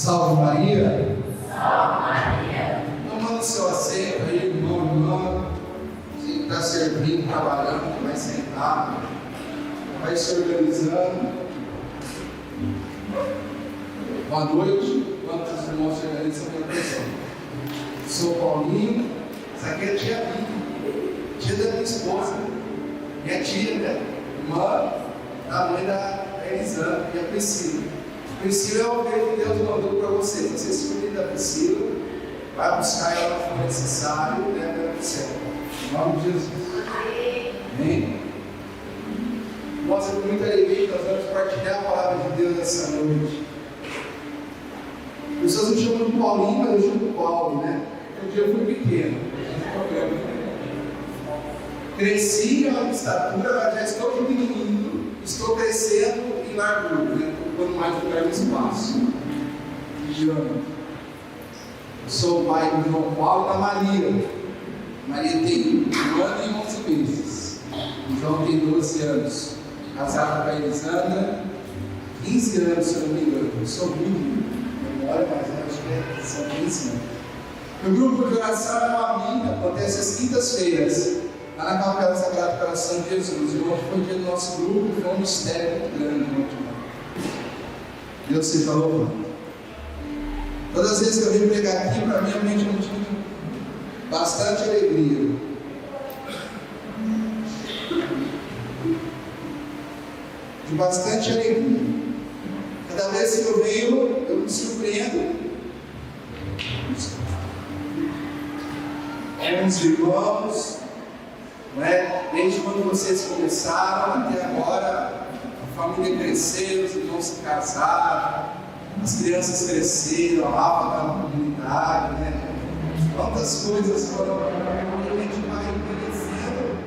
Salve Maria. Salve Maria. Tomando seu assento aí, irmão, irmã. Você que está servindo, trabalhando, que vai sentar, vai se organizando. Boa noite. Quantos os irmãos se organizam pela pessoa? Sou Paulinho. Essa aqui é a tia Bia, tia da minha esposa, minha tia, né? Irmã da mãe da Elisângela e a Priscila. Priscila é o ovelha que Deus mandou para vocês. Vocês se cuidem da Priscila, vai buscar ela se for necessário, e leva ela para o céu. Em nome de Jesus. Amém? Nossa, com muita alegria, nós vamos partilhar a palavra de Deus essa noite. As pessoas me chamam de Paulinho, mas eu chamo de Paulo, né? Um dia eu fui pequeno. Cresci na estatura, mas já estou diminuindo, estou crescendo em largura, né? Ocupando mais lugar no espaço. Eu sou o pai do João Paulo e da Maria. Maria tem 1 ano e 11 meses. O João tem 12 anos. Casado com a Elisângela, 15 anos, se eu não me engano. Eu sou muito memória, mas eu acho que são 15 anos. O grupo de oração é uma amiga, acontece às quintas-feiras, lá na Capela Sagrado Coração de Jesus. E hoje foi o dia do nosso grupo, foi um mistério muito grande no último ano. Deus seja louvado. Todas as vezes que eu venho pregar aqui, para mim a mente é um motivo de bastante alegria. De bastante alegria. Cada vez que eu venho, eu me surpreendo. Os irmãos, não é? Desde quando vocês começaram até agora, a família cresceu, os irmãos se casaram, as crianças cresceram, a Rafa está na comunidade, né? Quantas coisas foram, a gente vai envelhecendo,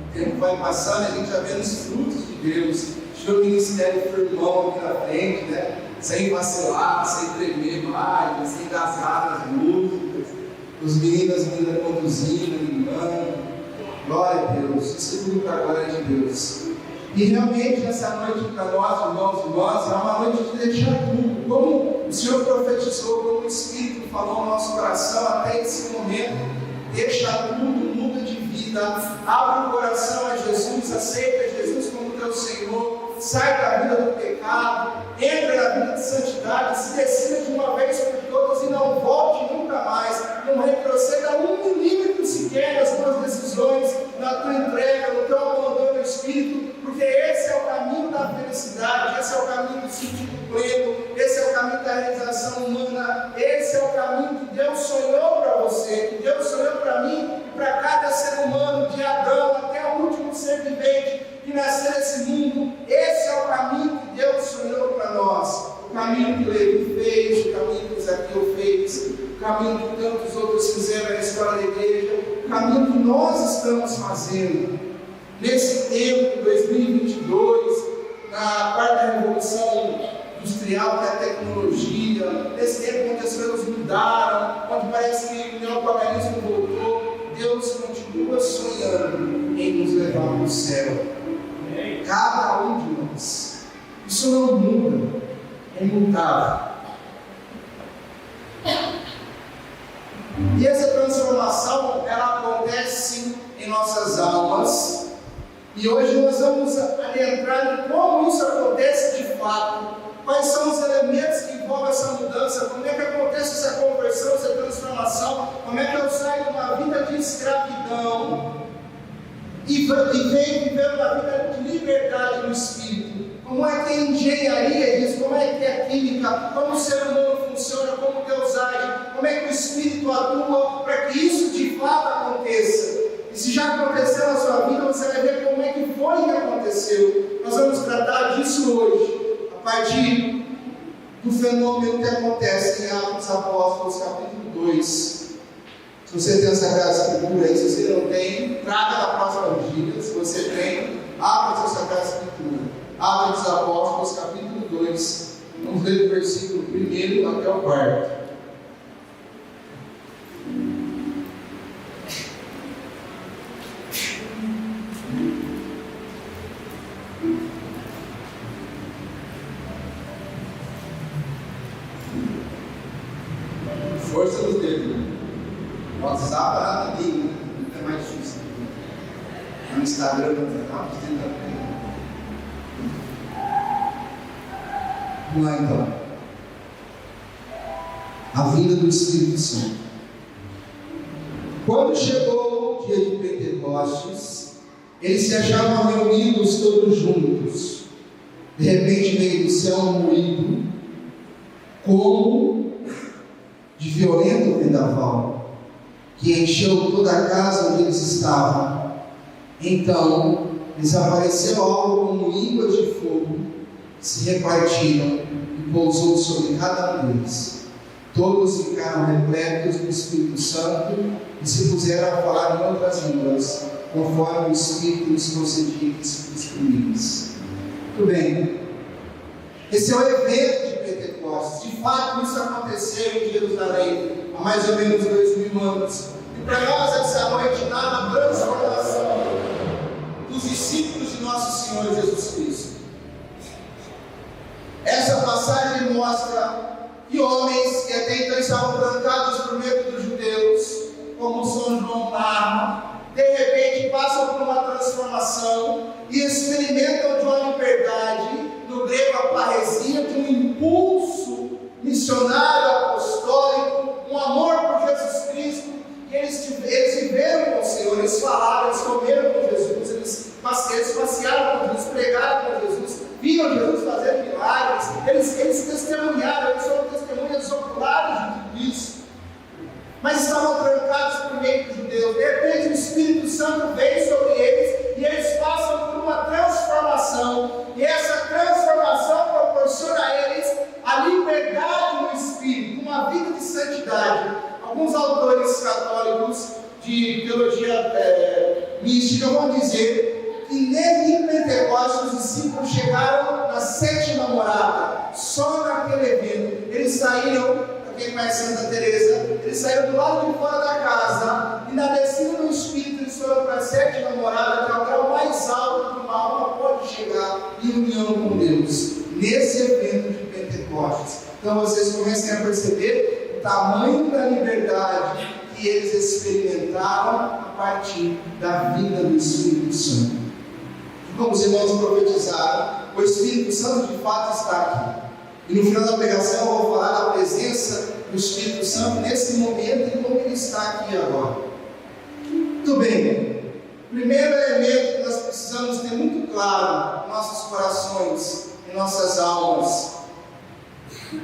o tempo vai passando, a gente já vê os frutos de Deus. Deixa o ministério firmão aqui na frente, né? Sem vacilar, sem tremer mais, sem gasgar as músicas, os meninos conduzindo, animando. Glória a Deus, isso é tudo para a glória de Deus. E realmente essa noite para nós, irmãos e irmãs, é uma noite de deixar tudo. Como o Senhor profetizou, como o Espírito falou no nosso coração até esse momento, deixa tudo, muda de vida, abre o coração a Jesus, aceita Jesus como teu Senhor, sai da vida do pecado, entra na vida de santidade, se decida de uma vez por todas e não volte nunca mais, não retroceda 1 milímetro sequer nas tuas decisões, na tua entrega, no teu abandono ao Espírito, porque esse é o caminho da felicidade, esse é o caminho do sentido pleno, esse é o caminho da realização humana, esse é o caminho que Deus sonhou para você, que Deus sonhou para mim e para cada ser humano, de Adão até o último ser vivente que nasceu nesse mundo. Esse é o caminho que Deus sonhou para nós, o caminho que Levi fez, o caminho que Zaqueu fez, o caminho que tantos outros fizeram na história da igreja, o caminho que nós estamos fazendo nesse tempo de 2022, na quarta revolução industrial, que é a tecnologia, nesse tempo onde as coisas mudaram, onde parece que o neopaganismo voltou. Deus continua sonhando em nos levar para o céu, cada um de nós. Isso não muda, é imutável. E essa transformação, ela acontece em nossas almas. E hoje nós vamos adentrar em como isso acontece de fato, quais são os elementos que envolvem essa mudança, como é que acontece essa conversão, essa transformação, como é que eu saio de uma vida de escravidão e venho viver uma vida de liberdade no Espírito. Como é que a engenharia diz, como é que a química, como o ser humano funciona, como Deus age, como é que o Espírito atua para que isso de fato aconteça. E se já aconteceu na sua vida, você vai ver como é que foi que aconteceu. Nós vamos tratar disso hoje, a partir do fenômeno que acontece em Atos dos Apóstolos, capítulo 2. Se você tem essa Escritura aí, se você não tem, traga na próxima vigília. Se você tem, abra a sua Sagrada Escritura. Atos dos Apóstolos, capítulo 2. Vamos ler do versículo 1 até o 4. força dos dedos. O WhatsApp é nada liga, é mais difícil. No Instagram, vamos lá então. A vinda do Espírito Santo. Quando chegou o dia de Pentecostes, eles se achavam reunidos todos juntos. De repente veio do céu um ruído, como de violento vendaval, que encheu toda a casa onde eles estavam. Então lhes apareceu algo como línguas de fogo, que se repartiram e pousou sobre cada um deles. Todos ficaram repletos do Espírito Santo e se puseram a falar em outras línguas, conforme o Espírito lhes concedia que se exprimisse. Muito bem. Esse é o evento de Pentecostes. De fato, isso aconteceu em Jerusalém há mais ou menos 2000 anos. E para nós, essa noite, dá uma transformação dos discípulos de nosso Senhor Jesus Cristo. Essa passagem mostra que homens que até então estavam trancados por medo dos judeus, como São João narra, de repente passam por uma transformação e experimentam de uma liberdade, no grego a paresia, de um impulso missionário, apostólico, um amor por Jesus Cristo, que eles viveram com o Senhor, eles falaram, eles comeram com Jesus, eles passearam com Jesus, pregaram com Jesus, viram Jesus fazer milagres, eles testemunharam, eles foram testemunhas oculares de tudo isso. Mas estavam trancados por meio dos judeus. De repente o Espírito Santo vem sobre eles e eles passam por uma transformação. E essa transformação proporciona a eles a liberdade no Espírito, uma vida de santidade. Alguns autores católicos de teologia mística vão dizer que em Pentecostes os discípulos chegaram na 7ª morada, só naquele evento. Eles saíram, para quem conhece Santa Teresa, eles saíram do lado de fora da casa e na descida do Espírito eles foram para a 7ª morada, que é o grau mais alto que uma alma pode chegar em união com Deus, nesse evento de Pentecostes. Então vocês comecem a perceber o tamanho da liberdade que eles experimentaram a partir da vinda do Espírito Santo. Como os irmãos profetizaram, o Espírito Santo de fato está aqui. E no final da pregação eu vou falar da presença do Espírito Santo nesse momento e como ele está aqui agora. Muito bem. Primeiro elemento que nós precisamos ter muito claro em nossos corações, em nossas almas.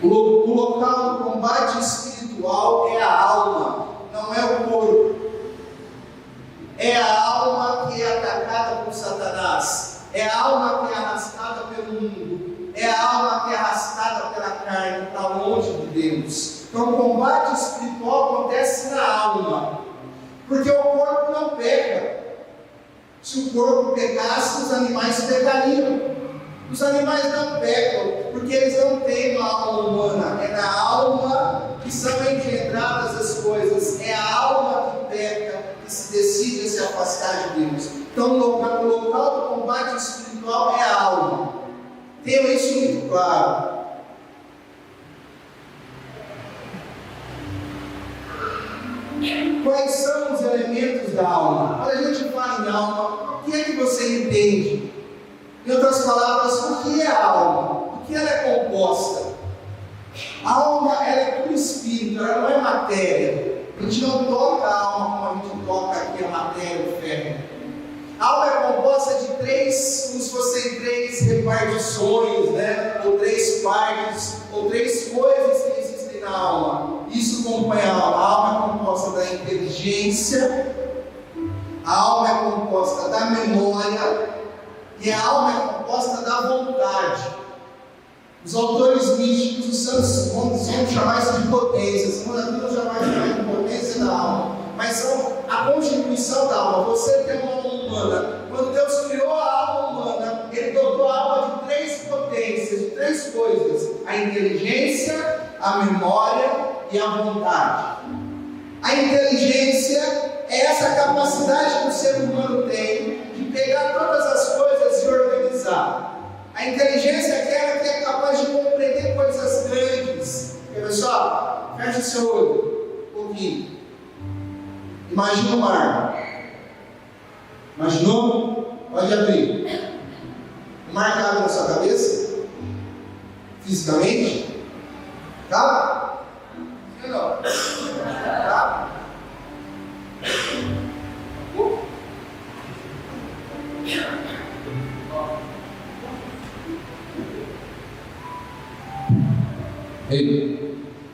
O local do combate espiritual é a alma, não é o corpo. É a alma que é atacada por Satanás. É a alma que é arrastada pelo mundo. É a alma que é arrastada pela carne, está longe de Deus. Então o combate espiritual acontece na alma. Porque o corpo não peca. Se o corpo pecasse, os animais pecariam. Os animais não pecam, porque eles não têm uma alma humana. É na alma que são engendradas as coisas. É a alma que peca, que se decide a se afastar de Deus. Então o local do combate espiritual é a alma. Tenham isso muito claro. Quais são os elementos da alma? Quando a gente fala em alma, o que é que você entende? Em outras palavras, o que é a alma? O que ela é composta? A alma, ela é puro espírito, ela não é matéria. A gente não toca a alma como a gente toca aqui a matéria, o ferro. A alma é composta de três, como se fossem três repartições, né? Ou três partes, ou três coisas que existem na alma. Isso compõe a alma. A alma é composta da inteligência, a alma é composta da memória e a alma é composta da vontade. Os autores místicos, os santos, vão chamar isso de potências. Não jamais chamar de potência da alma, mas são a constituição da alma. Você tem uma alma humana. Quando Deus criou a alma humana, Ele dotou a alma de três potências, de três coisas: a inteligência, a memória e a vontade. A inteligência é essa capacidade que o ser humano tem de pegar todas as coisas e organizar. A inteligência é aquela que é capaz de compreender coisas grandes. Pessoal, fecha o seu olho. pouquinho. Imagina o mar. Imaginou? Pode abrir. O mar cabe na sua cabeça? Fisicamente? Cabe? Sim ou não? Cabe?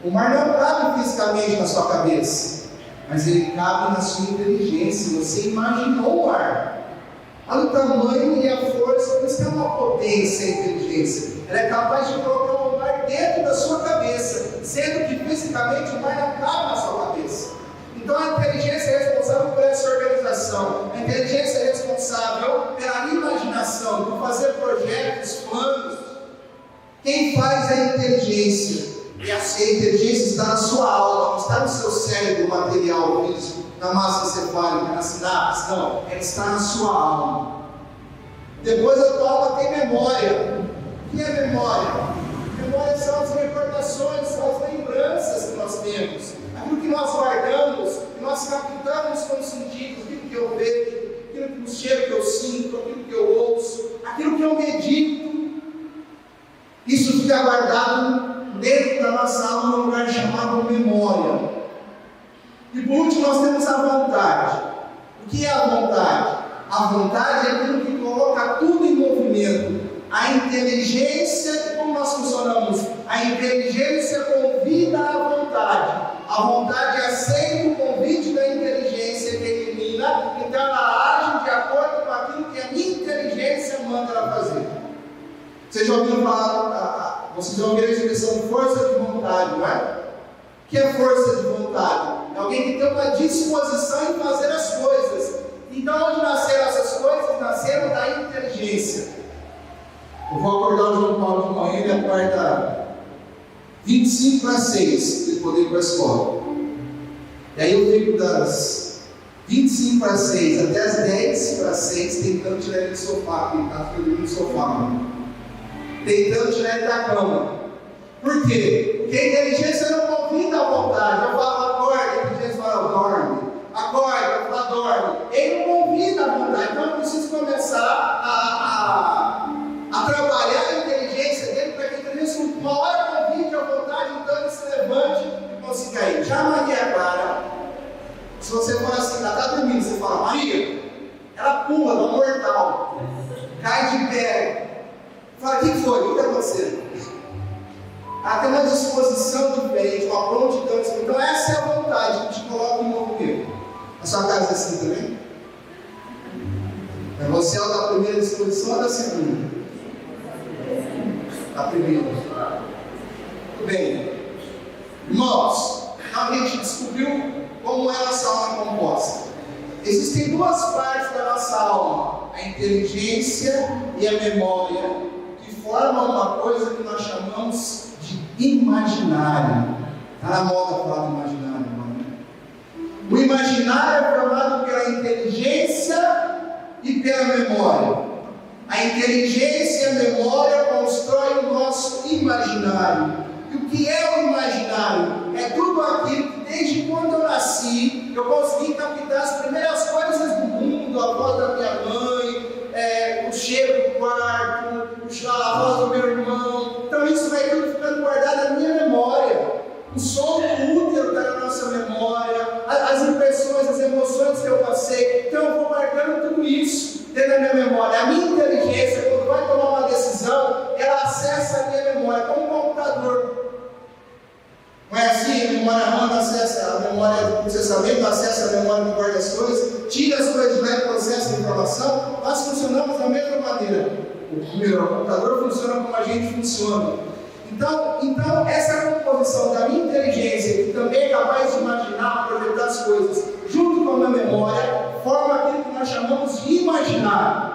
O mar não cabe fisicamente na sua cabeça, mas ele cabe na sua inteligência. Você imaginou o mar. Olha o tamanho e a força, por isso que é uma potência a inteligência. Ela é capaz de colocar o mar dentro da sua cabeça, sendo que fisicamente o mar não cabe na sua cabeça. Então a inteligência é responsável por essa organização. A inteligência é responsável pela imaginação, por fazer projetos, planos. Quem faz é a inteligência. E a inteligência está na sua alma, não está no seu cérebro material, físico, na massa encefálica, na sinapse, não. Ela está na sua alma. Depois a tua alma tem memória. O que é memória? Memória são as recordações, são as lembranças que nós temos. Aquilo que nós guardamos, que nós captamos com os sentidos, aquilo que eu vejo, aquilo que o cheiro que eu sinto, aquilo que eu ouço, aquilo que eu medito. Isso fica guardado dentro da nossa alma, num lugar chamado memória. E por último, nós temos a vontade. O que é a vontade? A vontade é aquilo que coloca tudo em movimento. A inteligência, como nós funcionamos? A inteligência convida à vontade. A vontade aceita o convite da inteligência que elimina, então ela age de acordo com aquilo que a minha inteligência manda ela fazer. Vocês já ouviram falar, vocês já ouviram a expressão força de vontade, não é? O que é força de vontade? É alguém que tem uma disposição em fazer as coisas. Então, onde nasceram essas coisas? Nasceram da inteligência. Eu vou acordar o João Paulo de manhã, ele acorda 25 para 6, para ele poder ir para a escola. E aí eu fico das 25 para 6 até as 10 para 6 tentando tirar ele do sofá, porque ele está dormindo no sofá. Tentando tirar ele da cama. Por quê? Porque a inteligência não convida a vontade. Eu falo, acorda, a inteligência fala, dorme. Acorda, eu falo, dorme. Ele não convida a vontade. Então eu preciso começar a trabalhar a inteligência dele para que a inteligência, uma hora convide a vontade, então ele se levante e consiga ir. Já Maria Clara, se você fala assim, ela está dormindo, você fala, Maria, ela pula, dá um mortal, cai de pé. Fala, o que foi? O que está acontecendo? Ela tem uma disposição diferente, uma prontidão diferente. Então essa é a vontade que te coloca em movimento. A sua casa é assim também? É você é da primeira disposição ou da segunda? A primeira. Muito bem. Irmãos, então a gente descobriu como é a nossa alma composta. Existem duas partes da nossa alma: a inteligência e a memória, que formam uma coisa que nós chamamos de imaginário. Está na moda falar do imaginário, não é? O imaginário é formado pela inteligência e pela memória. A inteligência e a memória constroem o nosso imaginário. E o que é o imaginário? É tudo aquilo que desde quando eu nasci, eu consegui captar as primeiras coisas do mundo, a voz da minha mãe, o cheiro do quarto, a voz do meu irmão. Então isso vai tudo ficando guardado na minha memória. O som do útero está na nossa memória, as impressões, as emoções que eu passei. Então eu vou guardando tudo isso dentro da minha memória. A minha inteligência, quando vai tomar uma decisão, ela acessa a minha memória, como um computador. Não é assim? A memória RAM acessa a memória do processamento, acessa a memória que guarda as coisas, tira as coisas de lá e processa a informação. Nós funcionamos da mesma maneira. O computador funciona como a gente funciona. Então essa composição da minha inteligência, que também é capaz de imaginar, projetar as coisas, junto com a minha memória, forma aquilo que nós chamamos de imaginário.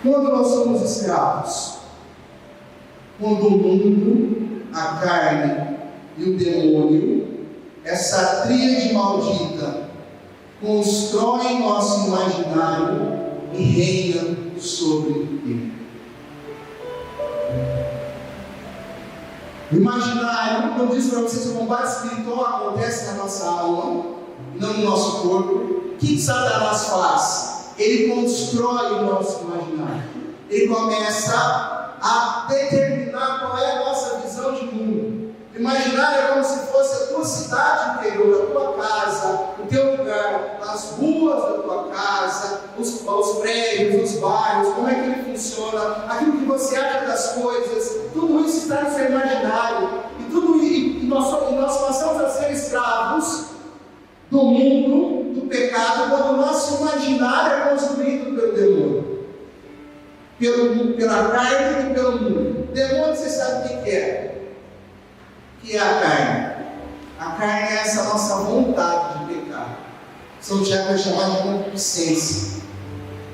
Quando nós somos escravos, quando o mundo, a carne e o demônio, essa tríade maldita, constroem nosso imaginário e reina sobre ele. O imaginário, como eu disse para vocês, o combate espiritual acontece na nossa alma, não no nosso corpo. O que Satanás faz? Ele constrói o nosso imaginário. Ele começa a determinar qual é a nossa visão de mundo. O imaginário é como se fosse a tua cidade interior, a tua casa, o teu lugar, as ruas da tua casa, os prédios, os bairros, como é que ele funciona, aquilo que você acha das coisas, tudo isso está no seu imaginário. E nós passamos a ser escravos do mundo, do pecado, quando o nosso imaginário é construído pelo demônio. Pela carne e pelo mundo. Demônio, você sabe o que é? O que é a carne? A carne é essa nossa vontade de pecar. São Tiago vai chamar de concupiscência.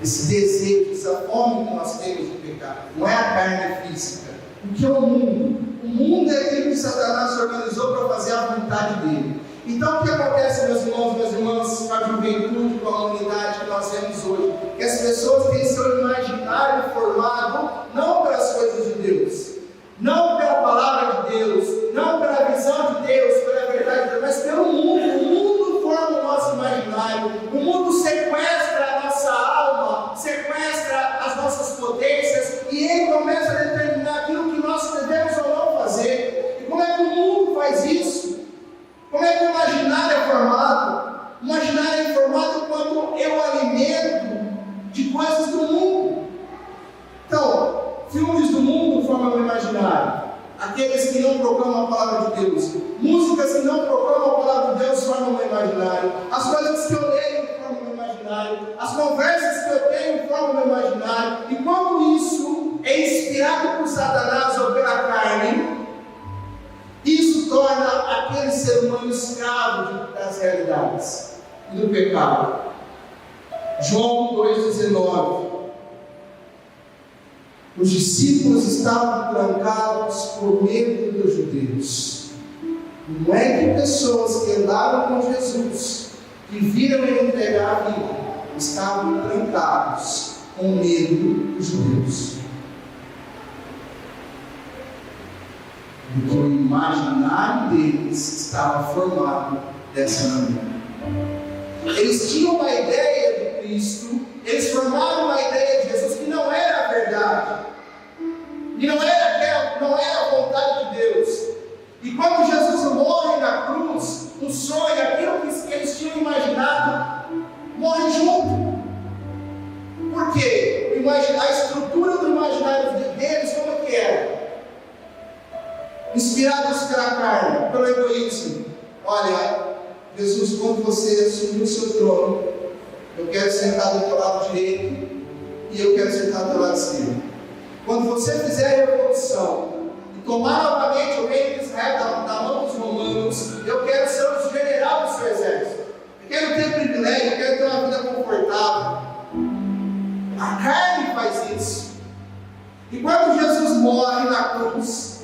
Esse desejo, essa fome que nós temos de pecar. Não é a carne física. O que é o mundo? O mundo é aquilo que Satanás organizou para fazer a vontade dele. Então o que acontece, meus irmãos, minhas irmãs, com a juventude, com a humanidade que nós vemos hoje? Que as pessoas têm seu imaginário formado não pelas coisas de Deus, não pela palavra de Deus, não pela visão de Deus, pela verdade de Deus, mas pelo mundo. O mundo forma o nosso imaginário, o mundo sequestra a nossa alma, sequestra as nossas potências, e ele começa a determinar aquilo que nós devemos ou não fazer. E como é que o mundo faz isso? Como é que o imaginário é formado? O imaginário é formado quando eu alimento de coisas do mundo. Então, filmes do mundo formam o imaginário. Aqueles que não proclamam a palavra de Deus. Músicas que não proclamam a palavra de Deus formam o imaginário. As coisas que eu leio formam o imaginário. As conversas que eu tenho formam o imaginário. E quando isso é inspirado por Satanás ou pela carne, isso torna aquele ser humano escravo das realidades e do pecado. João 2,19. Os discípulos estavam trancados por medo dos judeus. Não é que pessoas que andaram com Jesus, que viram ele entregar a vida, estavam trancados com medo dos judeus. Porque o imaginário deles estava formado dessa maneira. Eles tinham uma ideia de Cristo, eles formaram uma ideia de Jesus que não era a verdade, e não era a vontade de Deus. E quando Jesus morre na cruz, o sonho, aquilo que eles tinham imaginado, morre junto. Por quê? A estrutura do imaginário deles, como é que era? Inspirados pela carne, pelo egoísmo. Olha, Jesus, quando você assumir o seu trono, eu quero sentar do teu lado direito e eu quero sentar do teu lado esquerdo. Quando você fizer a revolução e tomar novamente o reino de Israel da mão dos romanos, eu quero ser o general do seu exército. Eu quero ter privilégio, eu quero ter uma vida confortável. A carne faz isso. E quando Jesus morre na cruz,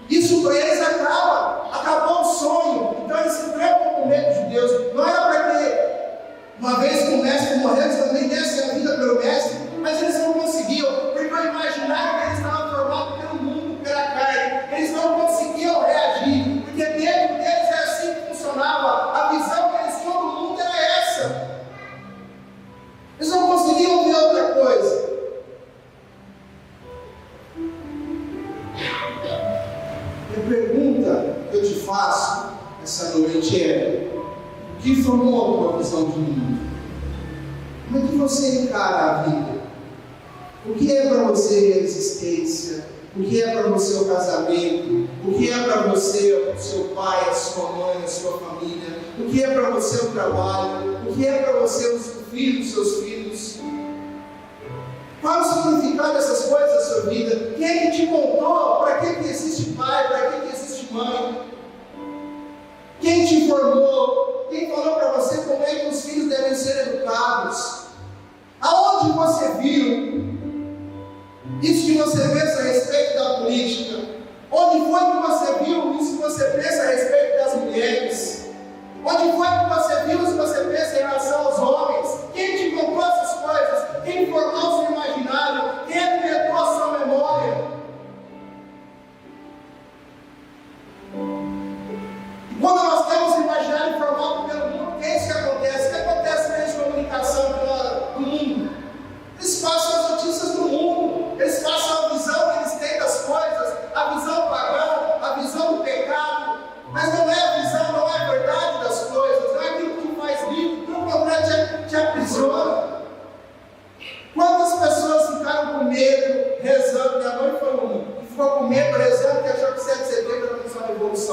isso para eles acabou o sonho. Então eles se trancam com medo de Deus. Não era para que, uma vez que o mestre morreu, eles também dessem a vida pelo mestre, mas eles não conseguiam, porque o imaginário deles estava formado pelo mundo, pela carne. Eles não conseguiam reagir, porque dentro deles era assim que funcionava. A visão que eles tinham do mundo era essa. Eles não conseguiam ver outra coisa. A pergunta que eu te faço essa noite é: o que formou a tua visão de mundo? Como é que você encara a vida? O que é para você a existência? O que é para você o casamento? O que é para você o seu pai, a sua mãe, a sua família? O que é para você o trabalho? O que é para você os filhos, seus filhos? Qual é o significado dessas coisas na sua vida? Quem é que te contou? Para que existe pai? Para que existe mãe? Quem te formou? Quem falou para você como é que os filhos devem ser educados? Aonde você viu isso que você pensa a respeito da política? Onde foi que você viu isso que você pensa a respeito das mulheres? Onde foi que você viu isso que você pensa em relação aos homens? Quem te contou essas coisas? Quem formou o seu imaginário?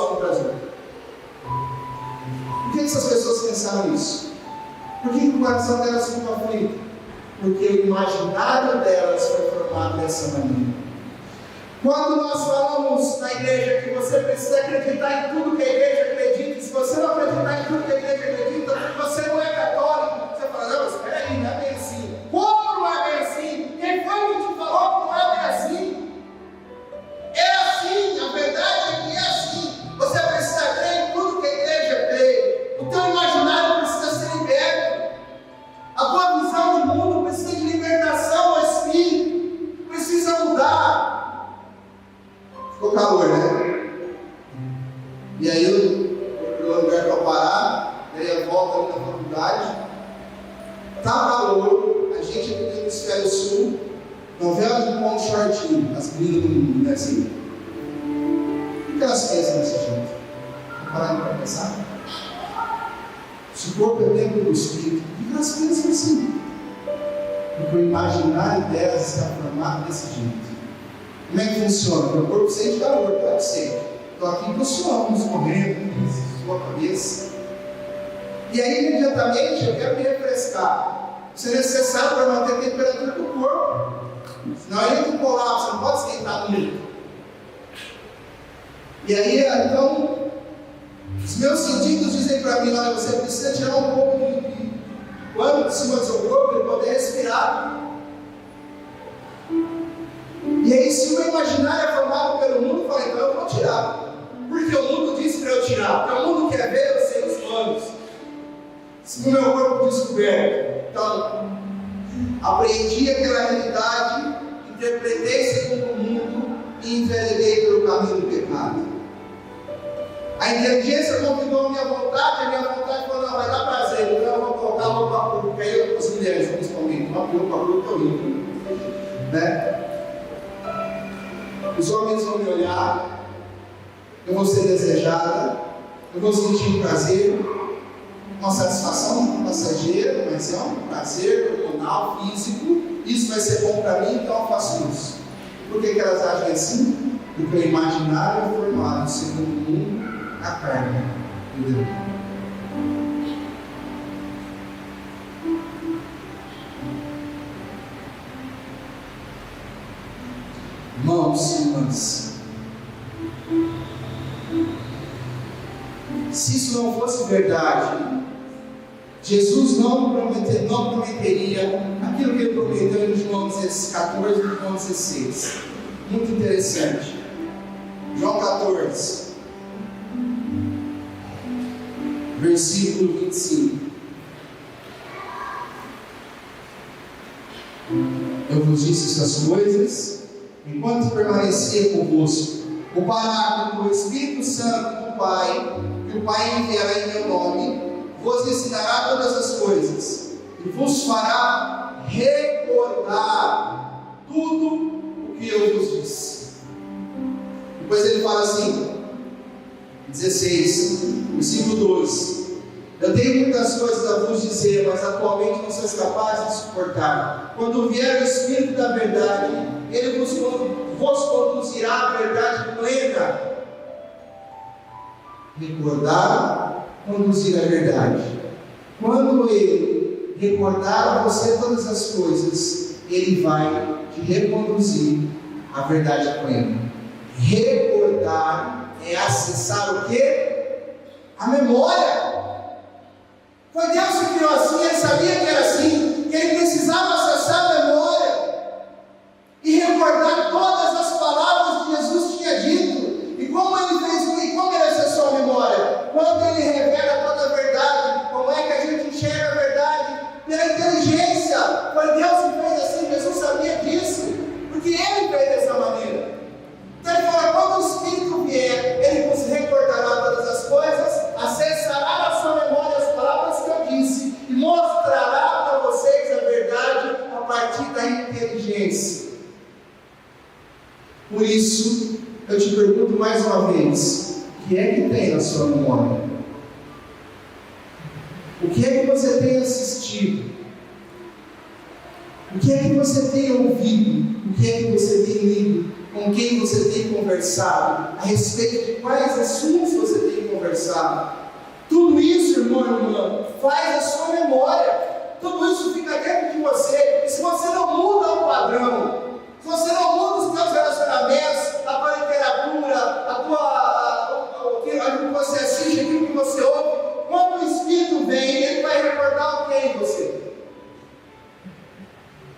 só no Brasil. Por que essas pessoas pensaram isso? Por que o coração delas ficou aflito? Porque o imaginário delas foi formado dessa maneira. Quando nós falamos na igreja que você precisa acreditar em tudo que a igreja acredita, e se você não acreditar em tudo que a igreja acredita, você não é católico. Você fala, não, mas espera aí, não é bem assim. Como não é bem assim? Quem foi que te falou que não é bem assim? É assim, a verdade é que é assim. Você precisa crer em tudo que a igreja crê. O teu imaginário precisa ser liberto. A tua visão de mundo precisa de libertação ao espírito. Precisa mudar. Ficou calor, né? E aí eu procurei um lugar para parar, dei a volta ali na faculdade. Tá calor, a gente aqui no hemisfério sul, novela de ponto shortinho, as meninas do mundo, né? Assim. Por que elas pensam desse jeito? Estão parando para pensar? Se o corpo é membro do espírito, por que elas pensam assim? Porque o imaginário delas está formado desse jeito. Como é que funciona? Meu corpo sente calor, pode ser. Estou aqui com suamos correndo, sua cabeça. E aí, imediatamente, eu quero me refrescar. Isso é necessário para manter a temperatura do corpo. Senão ele entra em colapso, você não pode esquentar muito. E aí, então, os meus sentidos dizem para mim, olha, você precisa tirar um pouco de pano de cima do seu corpo para poder respirar. E aí, se o meu imaginário é formado pelo mundo, eu falo, então eu vou tirar. Porque o mundo disse para eu tirar. Porque o mundo quer ver eu sem os planos. Se o meu corpo descoberto. Então, apreendi aquela realidade, interpretei segundo o mundo e enveredei pelo caminho do pecado. A inteligência convidou a minha vontade falou, não, vai dar prazer, então eu vou colocar roupa pública, aí as mulheres principalmente, uma roupa pública horrível, né? Os homens vão me olhar, eu vou ser desejada, eu vou sentir um prazer, uma satisfação passageira, mas é um prazer hormonal, físico, isso vai ser bom para mim, então eu faço isso. Por que elas agem assim? Porque o imaginário é formado segundo o mundo, a carne, entendeu? Irmãos e irmãs, se isso não fosse verdade, Jesus não prometeria aquilo que ele prometeu em João 14 e João 16. Muito interessante. João 14, versículo 25. Eu vos disse essas coisas enquanto permanecia convosco. O Paráclito, o Espírito Santo do Pai, que o Pai enviará em meu nome, vos ensinará todas as coisas e vos fará recordar tudo o que eu vos disse. Depois ele fala assim, 16, versículo 12: eu tenho muitas coisas a vos dizer, mas atualmente não sois capazes de suportar. Quando vier o Espírito da verdade, ele vos conduzirá à verdade plena. Recordar, conduzir à verdade. Quando ele recordar a você todas as coisas, ele vai te reconduzir à verdade plena. Recordar é acessar o quê? A memória. Foi Deus que criou assim, ele sabia que era assim, que ele precisava acessar a memória e recordar todas as palavras que Jesus tinha dito. E como ele fez isso? E como ele acessou a memória? Quando ele revela toda a verdade, como é que a gente enxerga a verdade? Pela inteligência. Foi Deus que fez assim, Jesus sabia disso, porque ele fez dessa maneira. Então ele fala, quando o Espírito vier, ele vos recordará todas as coisas, acessará na sua memória as palavras que eu disse, e mostrará para vocês a verdade a partir da inteligência. Por isso, eu te pergunto mais uma vez, o que é que tem na sua memória? O que é que você tem assistido? O que é que você tem ouvido? O que é que você tem lido? com quem você tem conversado, a respeito de quais assuntos você tem conversado. Tudo isso, irmão e irmã, faz a sua memória. Tudo isso fica dentro de você. E se você não muda o padrão, se você não muda os seus relacionamentos, a tua literatura, aquilo que você assiste, aquilo que você ouve, quando o Espírito vem, ele vai recordar o que em você?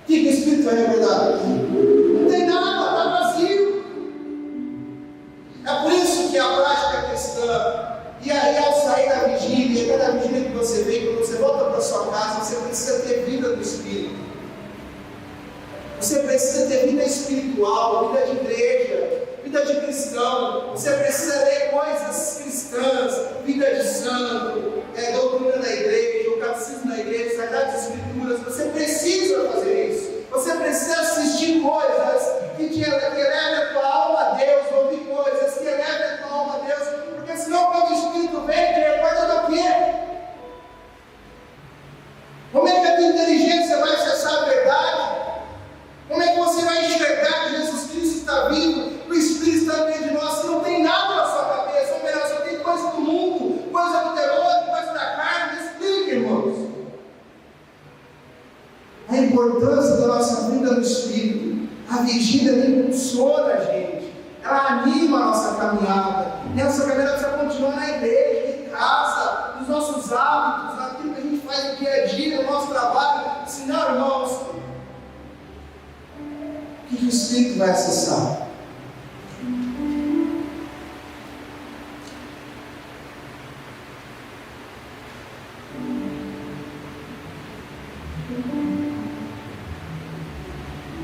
O que o Espírito vai recordar? Não tem nada, está vazio. É por isso que a prática cristã, e aí ao sair da vigília, cada vigília que você vem, quando você volta para a sua casa, você precisa ter vida do Espírito. Você precisa ter vida espiritual, vida de igreja, vida de cristão. Você precisa ler coisas cristãs, vida de santo, doutrina da igreja, o catecismo da igreja, sagradas escrituras. Você precisa fazer isso. Você precisa assistir coisas que elevem a tua alma a Deus, ouvir coisas que elevem a tua alma a Deus, porque senão quando o Espírito vem, te recorda do quê? Como é que a tua inteligência vai acessar a verdade? Como é que você vai enxergar que Jesus Cristo está vivo, que o Espírito está no meio de nós, se não tem nada na sua cabeça, ou melhor, só tem coisa do mundo, coisa do demônio, coisa da carne? Me explica, irmãos. A importância da nossa vida no Espírito, a vigília impulsiona a gente, ela anima a nossa caminhada. Nessa caminhada precisa continuar na igreja, em casa, nos nossos hábitos, naquilo que a gente faz no dia a dia, no nosso trabalho. Senão, irmãos, o que o Espírito vai acessar?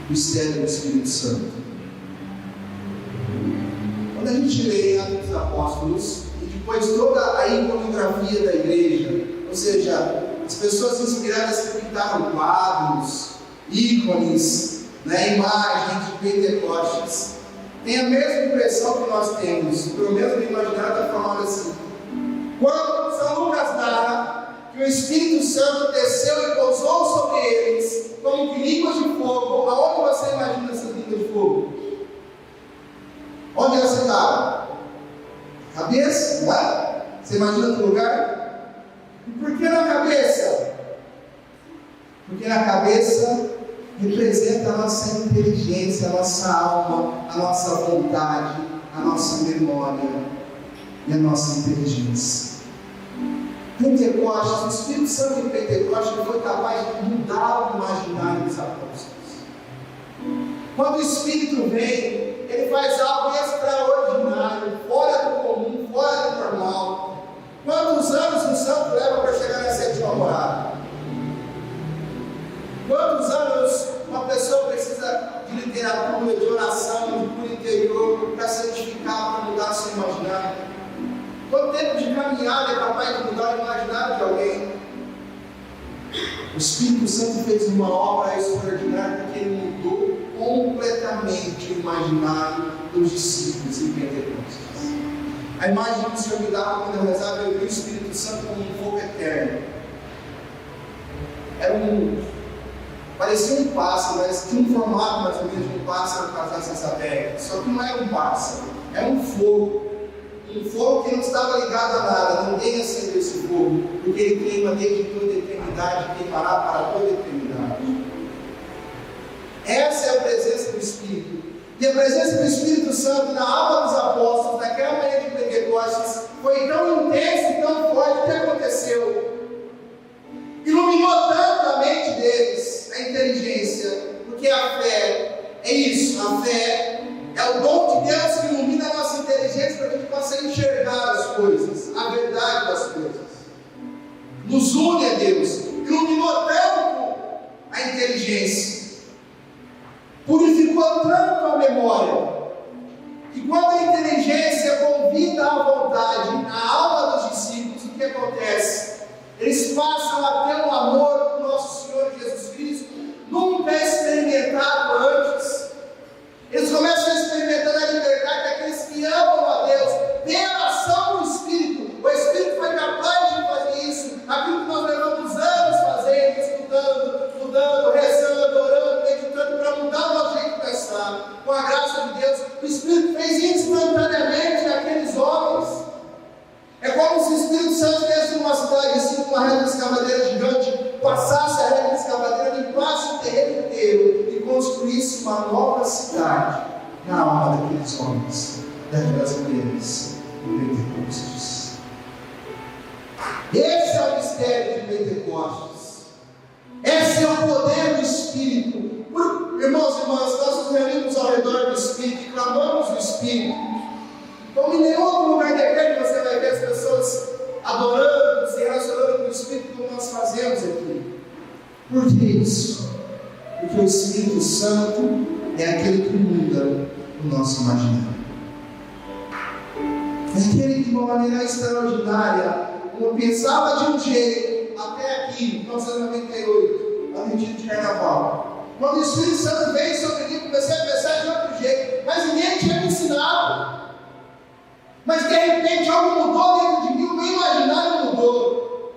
O mistério do Espírito Santo. Quando a gente lê Atos dos Apóstolos e depois toda a iconografia da igreja, ou seja, as pessoas inspiradas que pintaram quadros, ícones, imagens de Pentecostes, tem a mesma impressão que nós temos, pelo menos no imaginário da forma assim. Quando São Lucas narra que o Espírito Santo desceu e pousou sobre eles, como que línguas de fogo, aonde você imagina essas línguas de fogo? Onde elas estavam? Cabeça, não é? Você imagina outro lugar? E por que na cabeça? Porque na cabeça representa a nossa inteligência, a nossa alma, a nossa vontade, a nossa memória e a nossa inteligência. Pentecostes, o Espírito Santo em Pentecostes foi capaz de mudar o imaginário dos apóstolos. Quando o Espírito vem, ele faz algo extraordinário, fora do comum, fora do normal. Quantos anos um santo leva para chegar na sétima morada? Quantos anos uma pessoa precisa de literatura, de oração, de cura interior para santificar, para mudar seu imaginário? Quanto tempo de caminhada é capaz de mudar o imaginário de alguém? O Espírito Santo fez uma obra extraordinária porque ele mudou completamente o imaginário dos discípulos em Pentecostes. A imagem que o Senhor me dava quando eu rezava, eu vi o Espírito Santo como um fogo eterno. Parecia um pássaro, mas tinha um formato mais ou menos de um pássaro com as asas abertas. Só que não era um pássaro, era um fogo. Um fogo que não estava ligado a nada, ninguém acendeu esse fogo, porque ele queima desde toda a eternidade e queimará para toda a eternidade. Essa é a presença do Espírito. E a presença do Espírito Santo na alma dos apóstolos, naquela manhã de Pentecostes, foi tão intensa e tão forte que aconteceu. Iluminou tanto a mente deles, a inteligência, porque a fé é isso, a fé é o dom de Deus que ilumina a nossa inteligência para que a gente possa enxergar as coisas, a verdade das coisas. Nos une a Deus, iluminou tanto a inteligência, purificou tanto a memória, que quando a inteligência convida à vontade, na alma dos discípulos, o que acontece? Eles passam a ter um amor do nosso Senhor Jesus Cristo, nunca experimentado antes. Eles começam a experimentar a liberdade daqueles que amam a Deus, pela ação do Espírito. O Espírito foi capaz de fazer isso, aquilo que nós levamos anos fazendo, estudando, rezando, orando, meditando, para mudar o nosso jeito de pensar. Com a graça de Deus, Espírito fez instantaneamente naqueles homens. É como se o Espírito Santo viesse numa cidade assim, com uma reta escavadeira gigante, passasse a reta escavadeira, limpasse o terreno inteiro e construísse uma nova cidade na alma daqueles homens, daquelas mulheres, em Pentecostes. Esse é o mistério de Pentecostes. Esse é o poder do Espírito. Irmãos e irmãs, nós nos reunimos ao redor do Espírito e clamamos o Espírito. Como em nenhum outro lugar da igreja você vai ver as pessoas adorando, se relacionando com o Espírito como nós fazemos aqui. Por que isso? Porque o Espírito Santo é aquele que muda o nosso imaginário. É aquele que de uma maneira extraordinária, eu pensava de um jeito, até aqui, 1998, no retiro de carnaval. Quando o Espírito Santo veio sobre mim, comecei a pensar de outro jeito, mas ninguém tinha me ensinado. Mas de repente algo mudou dentro de mim, o meu imaginário mudou.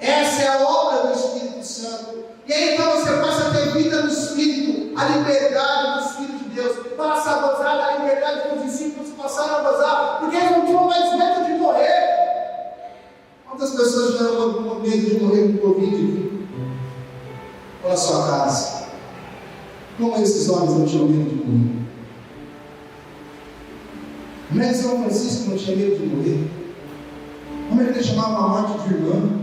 Essa é a obra do Espírito Santo. E aí então você passa a ter vida no Espírito, a liberdade do Espírito de Deus. Passa a gozar da liberdade que os discípulos passaram a gozar, porque eles não tinham mais medo de morrer. Quantas pessoas já não medo de morrer com Covid aqui? Ou na sua casa? Como esses homens não tinham medo de morrer? Como é que São Francisco não tinha medo de morrer? Como é que ele chamava a morte de irmã?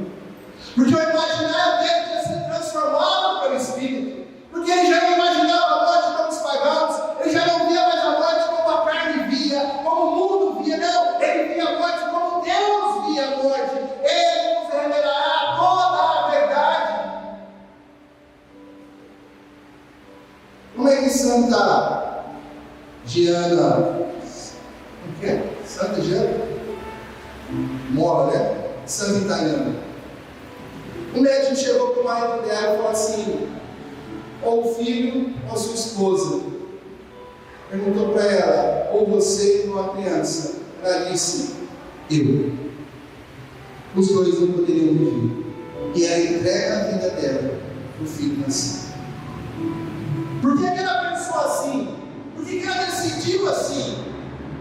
Porque o imaginário dele tinha sido transformado pelo Espírito. Porque ele já não imaginava a morte como os pagãos, ele já não via mais a morte como a carne via, como o mundo via, não, ele via a morte como Deus via a morte. Ele nos revelará toda a verdade. Como é que Santa Giana, o quê? Santa Giana? Mola, né? Santa Italiana. O médico chegou para o marido dela e falou assim: ou o filho ou sua esposa. Perguntou para ela: ou você ou a criança. Ela disse: eu. Os dois não poderiam viver. E ela entrega a vida dela para o filho nascer. Por que ela pensou assim? Por que ela decidiu assim?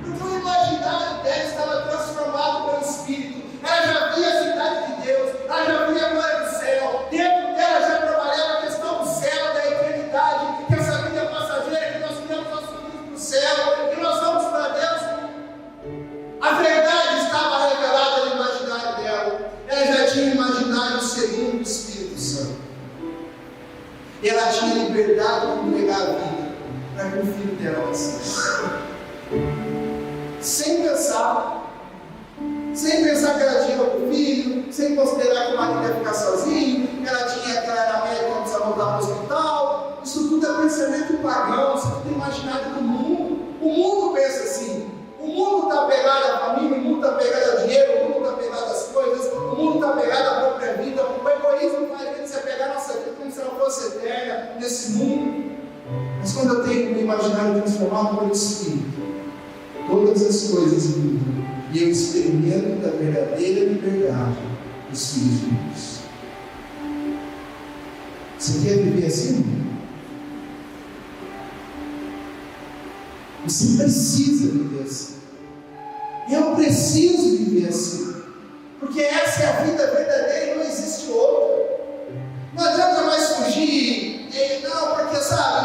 Porque o imaginário dela estava transformado pelo Espírito. Ela já via a cidade de Deus, ela já via a glória do céu. Dentro dela já trabalhava a questão do céu, da eternidade, que essa vida é passageira, que nós criamos nossos filhos para o céu, que nós vamos para Deus. A verdade estava revelada no imaginário dela. Ela já tinha um imaginário segundo o Espírito Santo. E ela tinha liberdade de entregar a vida para que o filho dela nascesse. Sem pensar que ela tinha outro filho, sem considerar que o marido ia ficar sozinho, que ela era médica, não precisava voltar para o hospital. Isso tudo é pensamento pagão, isso tudo é imaginário do mundo. O mundo pensa assim. O mundo está apegado à família, o mundo está apegado ao dinheiro, o mundo está apegado às coisas, o mundo está apegado à própria vida. O egoísmo faz a gente se apegar à nossa vida como se ela fosse eterna nesse mundo. Mas quando eu tenho um imaginário transformado pelo Espírito, todas as coisas mudam e eu experimento da verdadeira liberdade dos filhos de Deus. Você quer viver assim? Você precisa viver assim. Eu preciso viver assim. Porque essa é a vida verdadeira e não existe outra. Não adianta mais fugir. Não, porque sabe,